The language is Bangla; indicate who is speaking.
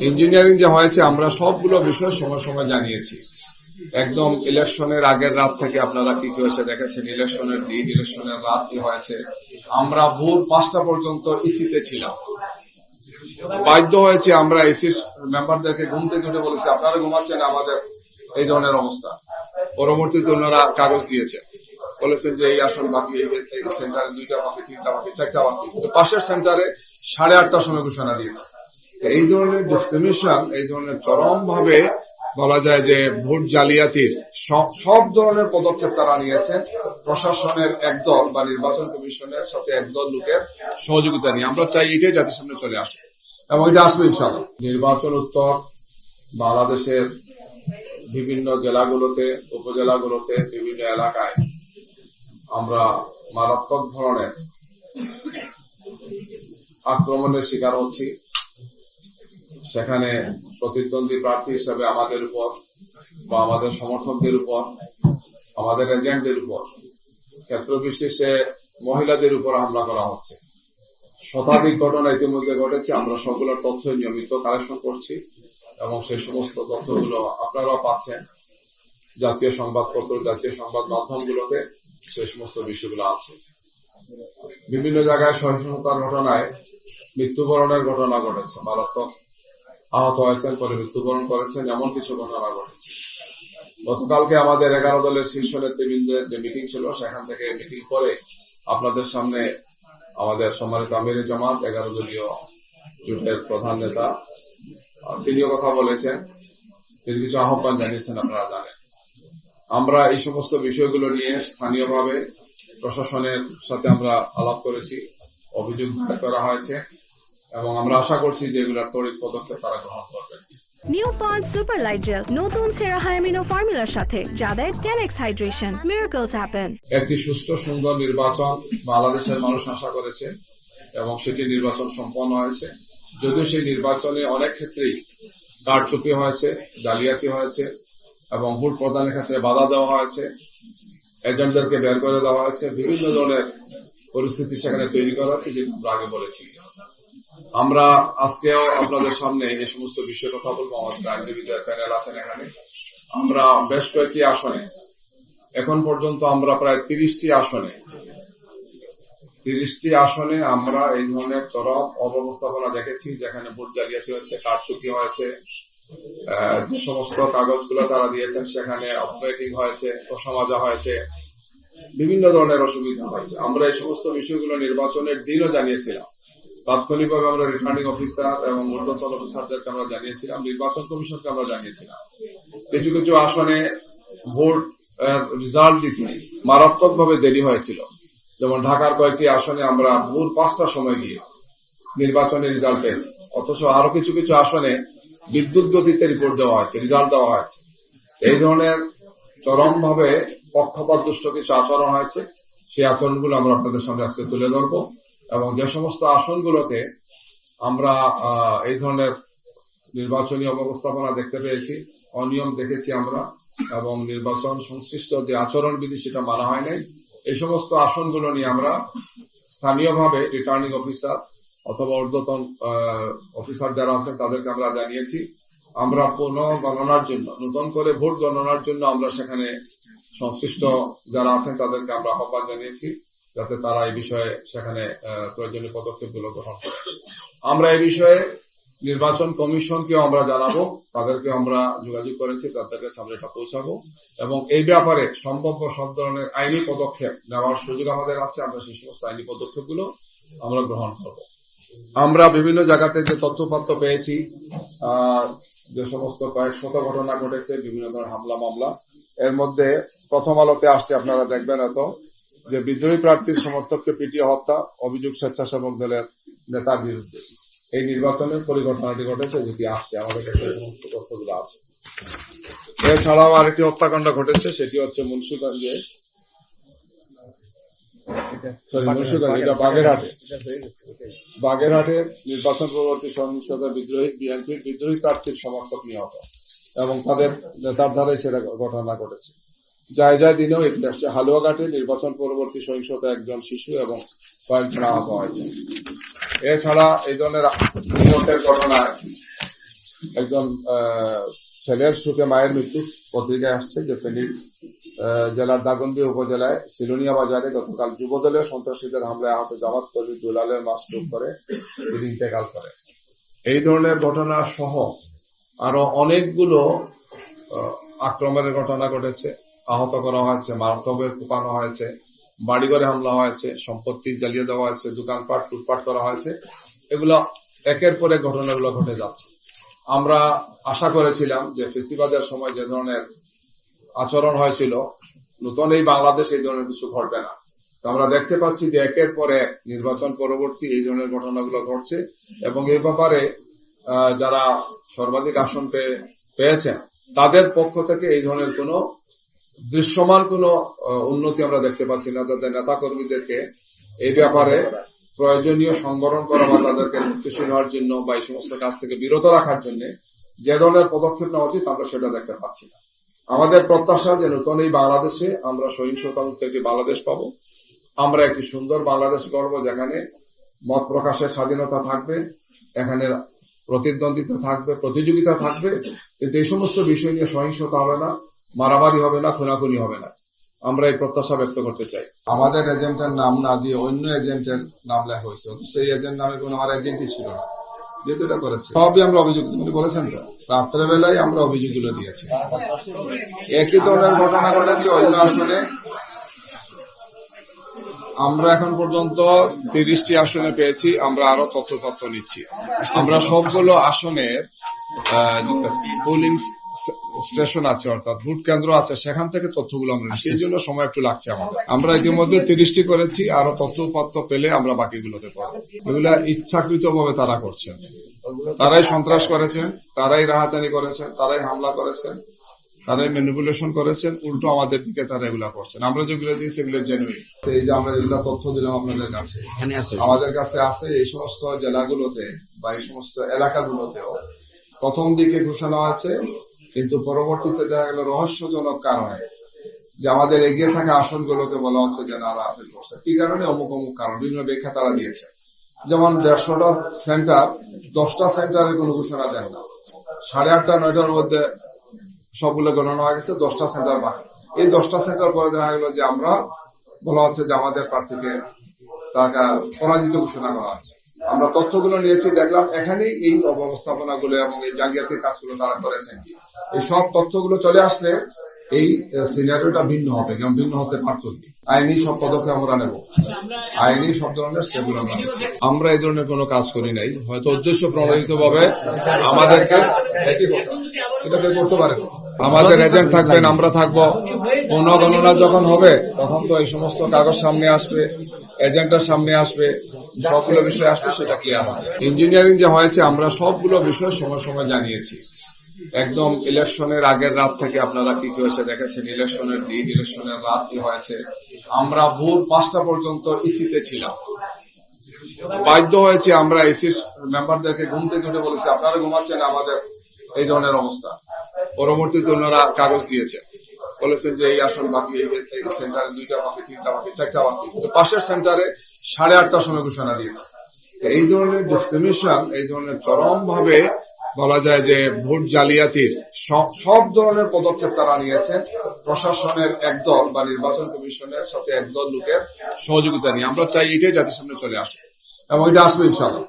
Speaker 1: ইঞ্জিনিয়ারিং যে হয়েছে আমরা সবগুলো বিষয় সময় সময় জানিয়েছি। একদম ইলেকশনের আগের রাত থেকে আপনারা কি কি হয়েছে দেখেছেন, ইলেকশনের দিন, ইলেকশনের রাত কি হয়েছে। আমরা ভোর 5টা পর্যন্ত ইসিতে ছিলাম। বাধ্য হয়েছে আমরা ইসির মেম্বারদেরকে ঘুম থেকে উঠে বলেছি আপনারা ঘুমাচ্ছেন, আমাদের এই ধরনের অবস্থা। পরবর্তীতে ওনারা কাগজ দিয়েছে, বলেছেন যে এই আসন বাকি, এই সেন্টারে 2টা বাকি, 3টা বাকি, 4টা বাকি, কিন্তু পাশের সেন্টারে 8:30টার সময় ঘোষণা দিয়েছে। এই ধরনের ডিসক্রিমিনেশন, এই ধরনের চরম ভাবে বলা যায় যে ভোট জালিয়াতির সব ধরনের পদক্ষেপ তারা নিয়েছেন প্রশাসনের একদল বা নির্বাচন কমিশনের সাথে একদল লোকের সহযোগিতা নিয়ে। আমরা চাই এটাই জাতির সামনে চলে আসে এবং এটা আসবে ইনশাআল্লাহ। নির্বাচন উত্তর বাংলাদেশের বিভিন্ন জেলাগুলোতে, উপজেলাগুলোতে, বিভিন্ন এলাকায় আমরা মারাত্মক ধরনের আক্রমণের শিকার হচ্ছি। সেখানে প্রতিদ্বন্দ্বী প্রার্থী হিসেবে আমাদের উপর বা আমাদের সমর্থকদের উপর, আমাদের এজেন্টদের উপর, ক্ষেত্র বিশেষে মহিলাদের উপর হামলা করা হচ্ছে। শতাধিক ঘটনা ইতিমধ্যে ঘটেছে। আমরা সবগুলোর তথ্য নিয়মিত কালেকশন করছি এবং সেই সমস্ত তথ্যগুলো আপনারাও পাচ্ছেন জাতীয় সংবাদপত্র, জাতীয় সংবাদ মাধ্যমগুলোতে সেই সমস্ত বিষয়গুলো আছে। বিভিন্ন জায়গায় সহিংসতার ঘটনায় মৃত্যুবরণের ঘটনা ঘটেছে, মারাত্মক আহত হয়েছেন, পরে মৃত্যুবরণ করেছেন, এমন কিছু ঘটনা ঘটেছে। গতকালকে আমাদের 11 দলের শীর্ষ নেতৃবৃন্দের যে মিটিং ছিল, সেখান থেকে মিটিং করে আপনাদের সামনে আমাদের সম্মানিত আমিরে জামাত 11 দলীয় জোটের প্রধান নেতা তিনিও কথা বলেছেন, তিনি কিছু আহ্বান জানিয়েছেন, আপনারা জানেন। আমরা এই সমস্ত বিষয়গুলো নিয়ে স্থানীয়ভাবে প্রশাসনের সাথে আমরা আলাপ করেছি, অভিযোগ দায়ের করা হয়েছে এবং আমরা আশা করছি যে এগুলোর ত্বরিত পদক্ষেপ তারা গ্রহণ করবেন।
Speaker 2: নিউ পন্ড সুপার লাইট জেল নতুন সেরা হায়ামিনো ফর্মুলার সাথে যা দেয় 10x হাইড্রেশন। Miracles happen.
Speaker 1: একটি সুষ্ঠু সুন্দর নির্বাচন বাংলাদেশের মানুষ আশা করেছে এবং সেটি নির্বাচন সম্পন্ন হয়েছে। যদিও সেই নির্বাচনে অনেক ক্ষেত্রেই কারচুপি হয়েছে, জালিয়াতি হয়েছে এবং ভোট প্রদানের ক্ষেত্রে বাধা দেওয়া হয়েছে, এজেন্টদেরকে বের করে দেওয়া হয়েছে, বিভিন্ন ধরনের পরিস্থিতি সেখানে তৈরি করা হয়েছে, যেটা আমরা আগে বলেছি। আমরা আজকেও আপনাদের সামনে এই সমস্ত বিষয়ে কথা বলবো। আমাদের আইনজীবীদের প্যানেল আছেন এখানে। আমরা বেশ কয়েকটি আসনে, এখন পর্যন্ত আমরা প্রায় 30টি আসনে আমরা এই ধরনের চরম অব্যবস্থাপনা দেখেছি, যেখানে ভোট জালিয়াতি হয়েছে, কারচুপি হয়েছে, যে সমস্ত কাগজগুলো তারা দিয়েছেন সেখানে অপারেটিং হয়েছে, অসমাজা হয়েছে, বিভিন্ন ধরনের অসুবিধা হয়েছে। আমরা এই সমস্ত বিষয়গুলো নির্বাচনের দিনও জানিয়েছিলাম। তাৎক্ষণিকভাবে আমরা রিটার্নিং অফিসার এবং ঊর্ধ্বতন অফিসারদেরকে আমরা জানিয়েছিলাম, নির্বাচন কমিশনকে আমরা জানিয়েছিলাম। কিছু কিছু আসনে ভোট রেজাল্ট দিতে মারাত্মকভাবে দেরি হয়েছিল। যেমন ঢাকার কয়েকটি আসনে আমরা ভোর 5টার সময় গিয়ে নির্বাচনের রেজাল্ট পেয়েছি, অথচ আরো কিছু কিছু আসনে বিদ্যুৎ গতিতে রিপোর্ট দেওয়া হয়েছে, রেজাল্ট দেওয়া হয়েছে। এই ধরনের চরমভাবে পক্ষপাত দুষ্ট কিছু আচরণ হয়েছে। সেই আচরণগুলো আমরা আপনাদের সামনে আজকে তুলে ধরবো এবং যে সমস্ত আসনগুলোতে আমরা এই ধরনের নির্বাচনী অব্যবস্থাপনা দেখতে পেয়েছি, অনিয়ম দেখেছি আমরা এবং নির্বাচন সংশ্লিষ্ট যে আচরণবিধি সেটা মানা হয় নাই, এই সমস্ত আসনগুলো নিয়ে আমরা স্থানীয়ভাবে রিটার্নিং অফিসার অথবা ঊর্ধ্বতন অফিসার যারা আছেন তাদেরকে আমরা জানিয়েছি। আমরা পুনঃগণনার জন্য, নতুন করে ভোট গণনার জন্য আমরা সেখানে সংশ্লিষ্ট যারা আছেন তাদেরকে আমরা আহ্বান জানিয়েছি, যাতে তারা এই বিষয়ে সেখানে প্রয়োজনীয় পদক্ষেপগুলো গ্রহণ করে। আমরা এই বিষয়ে নির্বাচন কমিশনকেও আমরা জানাবো, তাদেরকে আমরা যোগাযোগ করেছি, তাদের কাছে আমরা এটা পৌঁছাবো এবং এই ব্যাপারে সম্ভাব্য সব ধরনের আইনি পদক্ষেপ নেওয়ার সুযোগ আমাদের আছে। আমরা সেই সমস্ত আইনি পদক্ষেপগুলো আমরা গ্রহণ করব। আমরা বিভিন্ন জায়গা থেকে তথ্যপত্র পেয়েছি, যে সমস্ত কয়েক শত ঘটনা ঘটেছে, বিভিন্ন ধরনের হামলা মামলা। এর মধ্যে প্রথম আলোতে আসছে, আপনারা দেখবেন এত, যে বিদ্রোহী প্রার্থীর সমর্থককে পিটিয়ে হত্যা, অভিযোগ স্বেচ্ছাসেবক দলের নেতার বিরুদ্ধে। এই নির্বাচনের পরিঘটনাটি ঘটেছে, যেটি আসছে আমাদের কাছে সমস্ত তথ্যগুলো আছে। এছাড়াও আরেকটি হত্যাকাণ্ড ঘটেছে, সেটি হচ্ছে মুন্সিগঞ্জে, এটা বাগেরহাটের নির্বাচন পরবর্তী সহিংসতা বিএনপির বিদ্রোহী প্রার্থীর সমর্থক নিহত এবং তাদের নেতার ধারে সেটা ঘটনা ঘটেছে। যায় দিনেও এটি আসছে। হালুয়াঘাটে নির্বাচন পরবর্তী সহিংসতা একজন শিশু এবং কয়েকজন আহত হয়েছে। এছাড়া এই ধরনের নিহতের ঘটনায় একজন ছেলের সুখে মায়ের মৃত্যু পত্রিকায় আসছে যে ফেনীর জেলার দাগনদী উপজেলায় সিলোনিয়া বাজারে গতকাল যুবদলের সন্ত্রাসীদের হামলায় আহত জামাত কর্মী দুলালের মাস টুক করে তিনি ইন্তেকাল করে। এই ধরনের ঘটনা সহ আরো অনেকগুলো আক্রমণের ঘটনা ঘটেছে, আহত করা হয়েছে, মারাত্মকভাবে কোপানো হয়েছে, বাড়িঘরে হামলা হয়েছে, সম্পত্তি জ্বালিয়ে দেওয়া হয়েছে, দোকানপাট লুটপাট করা হয়েছে। এগুলো একের পর এক ঘটনাগুলো ঘটে যাচ্ছে। আমরা আশা করেছিলাম যে ফেসিবাদের সময় যে ধরনের আচরণ হয়েছিল, নতুন এই বাংলাদেশ এই ধরনের কিছু ঘটবে না। তো আমরা দেখতে পাচ্ছি যে একের পর এক নির্বাচন পরবর্তী এই ধরনের ঘটনাগুলো ঘটছে এবং এই ব্যাপারে যারা সর্বাধিক আসন পেয়েছেন তাদের পক্ষ থেকে এই ধরনের কোনো দৃশ্যমান কোনো উন্নতি আমরা দেখতে পাচ্ছি না। তাদের নেতা কর্মীদেরকে এই ব্যাপারে প্রয়োজনীয় সংবরণ করা বা তাদেরকে মুক্তিশীল হওয়ার জন্য বা এই সমস্ত কাজ থেকে বিরত রাখার জন্য যে ধরনের পদক্ষেপ নেওয়া উচিত আমরা সেটা দেখতে পাচ্ছি না। আমাদের প্রত্যাশা যে নতুন এই বাংলাদেশে আমরা সহিংসতা মুক্ত একটি বাংলাদেশ পাবো, আমরা একটি সুন্দর বাংলাদেশ গড়ব যেখানে মত প্রকাশের স্বাধীনতা থাকবে, এখানে প্রতিদ্বন্দ্বিতা থাকবে, প্রতিযোগিতা থাকবে, কিন্তু এই সমস্ত বিষয় নিয়ে সহিংসতা হবে না, মারামারি হবে না, খুনাখুনি হবে না। আমরা এই প্রত্যাশা ব্যক্ত করতে চাই। আমাদের এজেন্টের নাম না দিয়ে অন্য এজেন্টের নাম লেখা হয়েছে, অথচ সেই এজেন্ট নামে কোনো আমার এজেন্টই ছিল না, যেহেতু এটা করেছে সবই আমরা অভিযোগ বলেছেন তো রাত্রেবেলায় আমরা অভিযোগগুলো দিয়েছি। একই ধরনের ঘটনা ঘটেছে অন্য আসনে। আমরা এখন পর্যন্ত 30টি আসনে পেয়েছি, আমরা আরো তথ্য নিচ্ছি। আমরা সবগুলো আসনের পোলিং স্টেশন আছে, অর্থাৎ ভোট কেন্দ্র আছে, সেখান থেকে তথ্যগুলো আমরা নিচ্ছি। এই জন্য সময় একটু লাগছে আমাদের। আমরা ইতিমধ্যে 30টি করেছি, আরো তথ্যপত্র পেলে আমরা বাকিগুলোতে পাবো। এগুলা ইচ্ছাকৃতভাবে তারা করছেন, তারাই সন্ত্রাস করেছেন, তারাই রাহাজানি করেছেন, তারাই হামলা করেছেন, তারাই ম্যানিপুলেশন করেছেন, উল্টো আমাদের দিকে তারা এগুলা করছেন। আমরা যেগুলো দিয়েছি এগুলো জেনুইন। এই যে আমরা যেগুলা তথ্য দিলাম আপনাদের কাছে, আমাদের কাছে আছে এই সমস্ত জেলাগুলোতে বা এই সমস্ত এলাকাগুলোতেও প্রথম দিকে ঘোষণা আছে, কিন্তু পরবর্তীতে দেখা গেল রহস্যজনক কারণে যে আমাদের এগিয়ে থাকা আসনগুলোকে বলা হচ্ছে যে না আপিল করছে। কি কারণে? অমুক অমুক কারণ, বিভিন্ন ব্যাখ্যা তারা দিয়েছে। যেমন 150টা সেন্টার, 10টা সেন্টারের কোনো ঘোষণা দেন না, 8:30 9টার মধ্যে সবগুলো গণনা হয়ে গেছে, 10টা সেন্টার বাকি। এই 10টা সেন্টার পরে দেখা গেল যে আমরা বলা হচ্ছে যে আমাদের প্রার্থীকে তাকে পরাজিত ঘোষণা করা আছে। আমরা তথ্যগুলো নিয়েছি, দেখলাম এখানেই এই অব্যবস্থাপনাগুলো এবং এই জালিয়াতির কাজগুলো তারা করেছেন। এই সব তথ্যগুলো চলে আসলে এই সিনারিওটা ভিন্ন হবে, যেমন ভিন্ন হতে পারত। আইনি সব পদক্ষেপ আমরা নেব, আইনি সব ধরনের স্টেপগুলো আমরা নিচ্ছি। আমরা এই ধরনের কোনো কাজ করি নাই, হয়তো উদ্দেশ্য প্রণোদিত ভাবে আমাদেরকে এটাকে করতে পারে। আমাদের এজেন্ট থাকবেন, আমরা থাকবো। পুনঃগণনা যখন হবে তখন তো এই সমস্ত কাগজ সামনে আসবে, এজেন্টের সামনে আসবে, সবগুলো বিষয় আসবে, সেটা ক্লিয়ার হবে। ইঞ্জিনিয়ারিং যে হয়েছে আমরা সবগুলো বিষয় সময় সময় জানিয়েছি। একদম ইলেকশনের আগের রাত থেকে আপনারা কি হয়েছে দেখেছেন, ইলেকশনের দিন, ইলেকশনের রাত কি হয়েছে। আমরা ভোর 5টা পর্যন্ত ইসিতে ছিলাম, বাধ্য হয়েছে আমরা ইসির মেম্বারদেরকে ঘুম থেকে উঠে বলেছি আপনারা ঘুমাচ্ছেন, আমাদের এই ধরনের অবস্থা। পরবর্তীতে ওনারা কাগজ দিয়েছেন, বলেছেন যে এই আসন বাকি, এই সেন্টারে 2টা বাকি, 3টা বাকি, 4টা বাকি, কিন্তু পাশের সেন্টারে 8:30টার সময় ঘোষণা দিয়েছে। এই ধরনের ডিসক্রিমিনেশন, এই ধরনের চরম ভাবে বলা যায় যে ভোট জালিয়াতির সব ধরনের পদক্ষেপ তারা নিয়েছেন প্রশাসনের একদল বা নির্বাচন কমিশনের সাথে একদল লোকের সহযোগিতা নিয়ে। আমরা চাই এটাই জাতির সামনে চলে আসে এবং এটা আসবে ইনশাআল্লাহ।